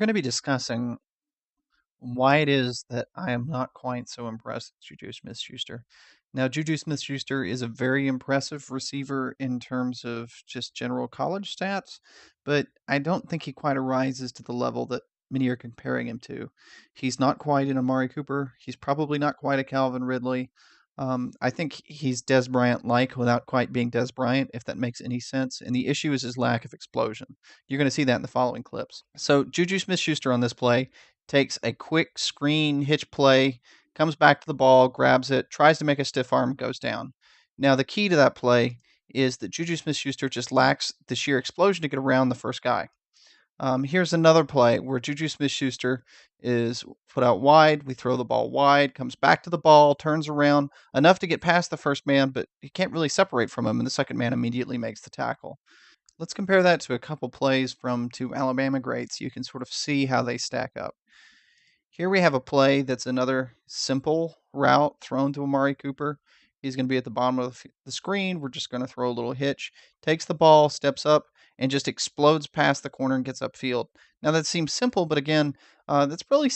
we're going to be discussing why it is that I am not quite so impressed with JuJu Smith-Schuster. Now, JuJu Smith-Schuster is a very impressive receiver in terms of just general college stats, but I don't think he quite arises to the level that many are comparing him to. He's not quite an Amari Cooper. He's probably not quite a Calvin Ridley. I think he's Des Bryant-like without quite being Des Bryant, if that makes any sense. And the issue is his lack of explosion. You're going to see that in the following clips. So JuJu Smith-Schuster on this play takes a quick screen hitch play, comes back to the ball, grabs it, tries to make a stiff arm, goes down. Now, the key to that play is that JuJu Smith-Schuster just lacks the sheer explosion to get around the first guy. Here's another play where JuJu Smith-Schuster is put out wide. We throw the ball wide, comes back to the ball, turns around enough to get past the first man, but he can't really separate from him, and the second man immediately makes the tackle. Let's compare that to a couple plays from two Alabama greats. You can sort of see how they stack up. Here we have a play that's another simple route thrown to Amari Cooper. He's going to be at the bottom of the screen. We're just going to throw a little hitch. Takes the ball, steps up, and just explodes past the corner and gets upfield. Now that seems simple, but again, that's really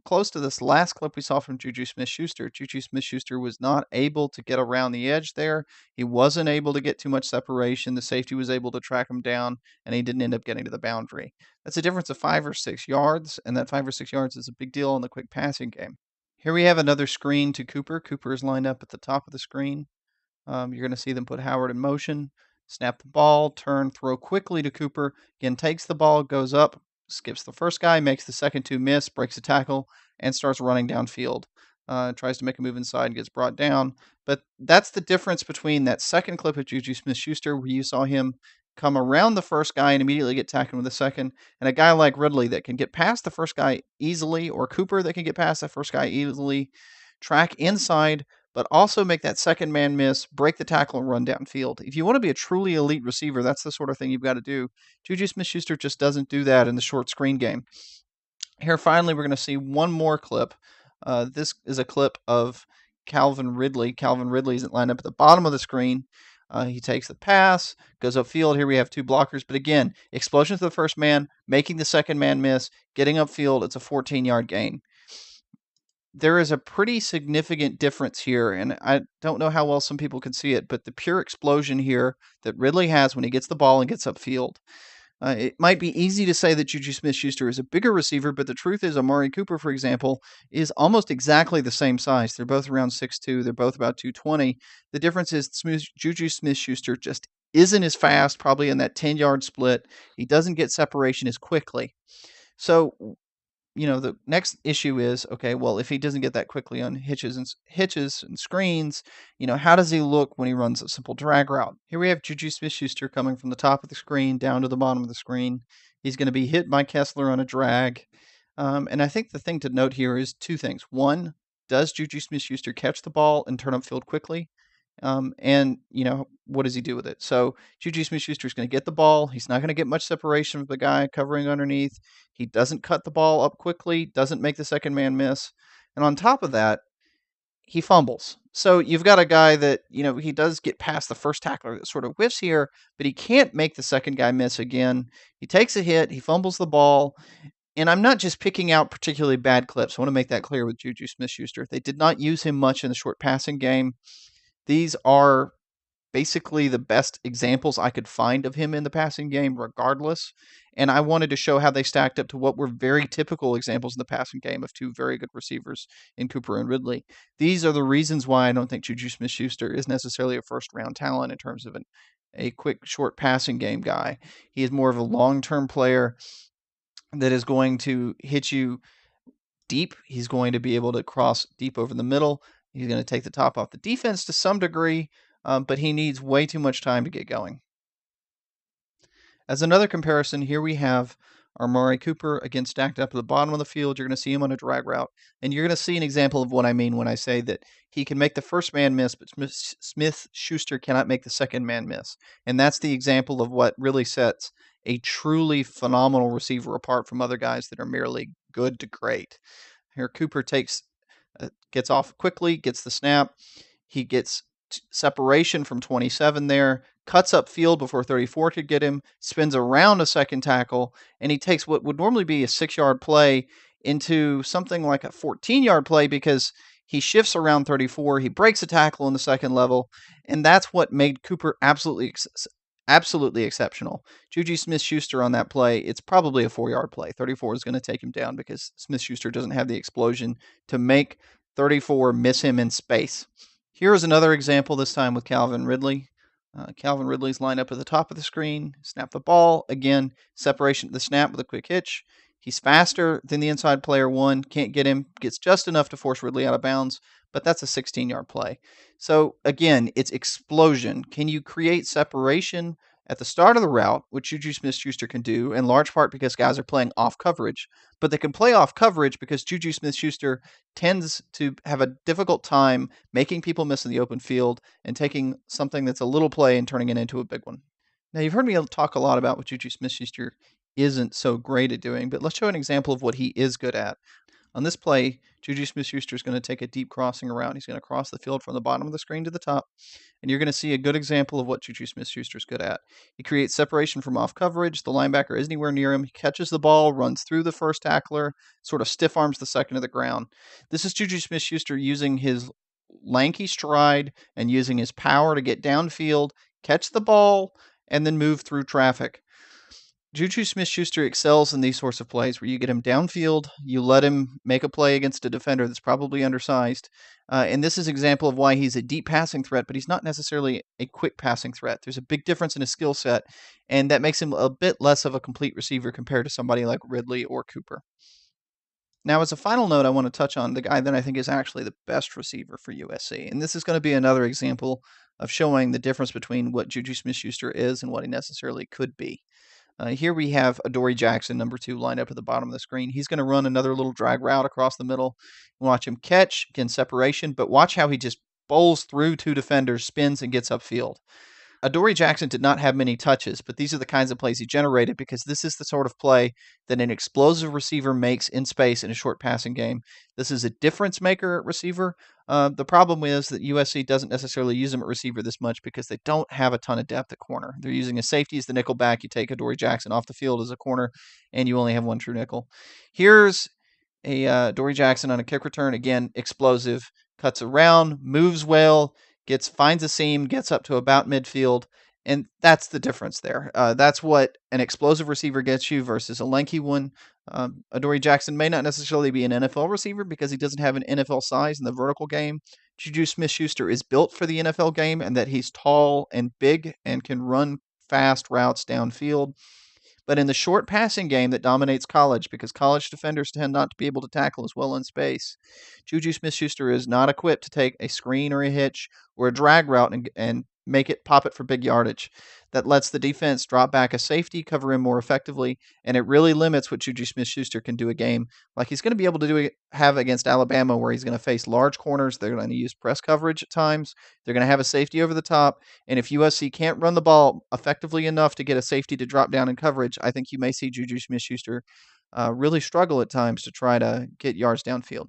close to this last clip we saw from JuJu Smith-Schuster. JuJu Smith-Schuster was not able to get around the edge there. He wasn't able to get too much separation. The safety was able to track him down, and he didn't end up getting to the boundary. That's a difference of 5 or 6 yards, and that 5 or 6 yards is a big deal in the quick passing game. Here we have another screen to Cooper. Cooper is lined up at the top of the screen. You're going to see them put Howard in motion, snap the ball, turn, throw quickly to Cooper. Again, takes the ball, goes up, skips the first guy, makes the second two miss, breaks a tackle, and starts running downfield. Tries to make a move inside and gets brought down. But that's the difference between that second clip of JuJu Smith-Schuster, where you saw him come around the first guy and immediately get tackled with the second, and a guy like Ridley that can get past the first guy easily, or Cooper that can get past the first guy easily, track inside, but also make that second man miss, break the tackle, and run downfield. If you want to be a truly elite receiver, that's the sort of thing you've got to do. JuJu Smith-Schuster just doesn't do that in the short screen game. Here, finally, we're going to see one more clip. This is a clip of Calvin Ridley. Calvin Ridley is lined up at the bottom of the screen. He takes the pass, goes upfield. Here we have two blockers. But again, explosion to the first man, making the second man miss, getting upfield. It's a 14-yard gain. There is a pretty significant difference here, and I don't know how well some people can see it, but the pure explosion here that Ridley has when he gets the ball and gets upfield. It might be easy to say that JuJu Smith-Schuster is a bigger receiver, but the truth is Amari Cooper, for example, is almost exactly the same size. They're both around 6'2". They're both about 220. The difference is JuJu Smith-Schuster just isn't as fast, probably in that 10-yard split. He doesn't get separation as quickly. So, the next issue is, okay, well, if he doesn't get that quickly on hitches and screens, how does he look when he runs a simple drag route? Here we have JuJu Smith-Schuster coming from the top of the screen down to the bottom of the screen. He's going to be hit by Kessler on a drag. And I think the thing to note here is two things. One, does JuJu Smith-Schuster catch the ball and turn upfield quickly? And what does he do with it? So JuJu Smith-Schuster is going to get the ball. He's not going to get much separation from the guy covering underneath. He doesn't cut the ball up quickly, doesn't make the second man miss. And on top of that, he fumbles. So you've got a guy that, he does get past the first tackler that sort of whiffs here, but he can't make the second guy miss again. He takes a hit, he fumbles the ball. And I'm not just picking out particularly bad clips. I want to make that clear with JuJu Smith-Schuster. They did not use him much in the short passing game. These are basically the best examples I could find of him in the passing game regardless. And I wanted to show how they stacked up to what were very typical examples in the passing game of two very good receivers in Cooper and Ridley. These are the reasons why I don't think JuJu Smith-Schuster is necessarily a first-round talent in terms of a quick, short passing game guy. He is more of a long-term player that is going to hit you deep. He's going to be able to cross deep over the middle. He's going to take the top off the defense to some degree, but he needs way too much time to get going. As another comparison, here we have Amari Cooper, again stacked up at the bottom of the field. You're going to see him on a drag route, and you're going to see an example of what I mean when I say that he can make the first man miss, but Smith-Schuster cannot make the second man miss. And that's the example of what really sets a truly phenomenal receiver apart from other guys that are merely good to great. Here, Cooper gets off quickly, gets the snap. He gets separation from 27 there, cuts up field before 34 could get him, spins around a second tackle, and he takes what would normally be a 6-yard play into something like a 14-yard play because he shifts around 34, he breaks a tackle in the second level, and that's what made Cooper absolutely exceptional. JuJu Smith-Schuster on that play, it's probably a 4-yard play. 34 is going to take him down because Smith-Schuster doesn't have the explosion to make 34 miss him in space. Here is another example, this time with Calvin Ridley. Calvin Ridley's lined up at the top of the screen. Snap the ball. Again, separation at the snap with a quick hitch. He's faster than the inside player one. Can't get him. Gets just enough to force Ridley out of bounds, but that's a 16-yard play. So again, it's explosion. Can you create separation at the start of the route, which JuJu Smith-Schuster can do, in large part because guys are playing off coverage. But they can play off coverage because JuJu Smith-Schuster tends to have a difficult time making people miss in the open field and taking something that's a little play and turning it into a big one. Now, you've heard me talk a lot about what JuJu Smith-Schuster isn't so great at doing, but let's show an example of what he is good at. On this play, JuJu Smith-Schuster is going to take a deep crossing around. He's going to cross the field from the bottom of the screen to the top, and you're going to see a good example of what JuJu Smith-Schuster is good at. He creates separation from off coverage. The linebacker isn't anywhere near him. He catches the ball, runs through the first tackler, sort of stiff arms the second to the ground. This is JuJu Smith-Schuster using his lanky stride and using his power to get downfield, catch the ball, and then move through traffic. JuJu Smith-Schuster excels in these sorts of plays where you get him downfield, you let him make a play against a defender that's probably undersized, and this is an example of why he's a deep passing threat, but he's not necessarily a quick passing threat. There's a big difference in his skill set, and that makes him a bit less of a complete receiver compared to somebody like Ridley or Cooper. Now, as a final note, I want to touch on the guy that I think is actually the best receiver for USC, and this is going to be another example of showing the difference between what JuJu Smith-Schuster is and what he necessarily could be. Here we have Adoree Jackson, number 2, lined up at the bottom of the screen. He's going to run another little drag route across the middle. Watch him catch, again, separation, but watch how he just bowls through 2 defenders, spins, and gets upfield. Adoree Jackson did not have many touches, but these are the kinds of plays he generated because this is the sort of play that an explosive receiver makes in space in a short passing game. This is a difference maker at receiver. The problem is that USC doesn't necessarily use him at receiver this much because they don't have a ton of depth at corner. They're using a safety as the nickel back. You take Adoree Jackson off the field as a corner, and you only have one true nickel. Here's Adoree Jackson on a kick return. Again, explosive, cuts around, moves well, finds a seam, gets up to about midfield, and that's the difference there. That's what an explosive receiver gets you versus a lanky one. Adoree Jackson may not necessarily be an NFL receiver because he doesn't have an NFL size in the vertical game. JuJu Smith-Schuster is built for the NFL game, and that he's tall and big and can run fast routes downfield. But in the short passing game that dominates college, because college defenders tend not to be able to tackle as well in space, JuJu Smith-Schuster is not equipped to take a screen or a hitch or a drag route and pop it for big yardage. That lets the defense drop back a safety, cover him more effectively, and it really limits what JuJu Smith-Schuster can do a game like he's going to be able to have against Alabama, where he's going to face large corners. They're going to use press coverage at times. They're going to have a safety over the top, and if USC can't run the ball effectively enough to get a safety to drop down in coverage, I think you may see JuJu Smith-Schuster really struggle at times to try to get yards downfield.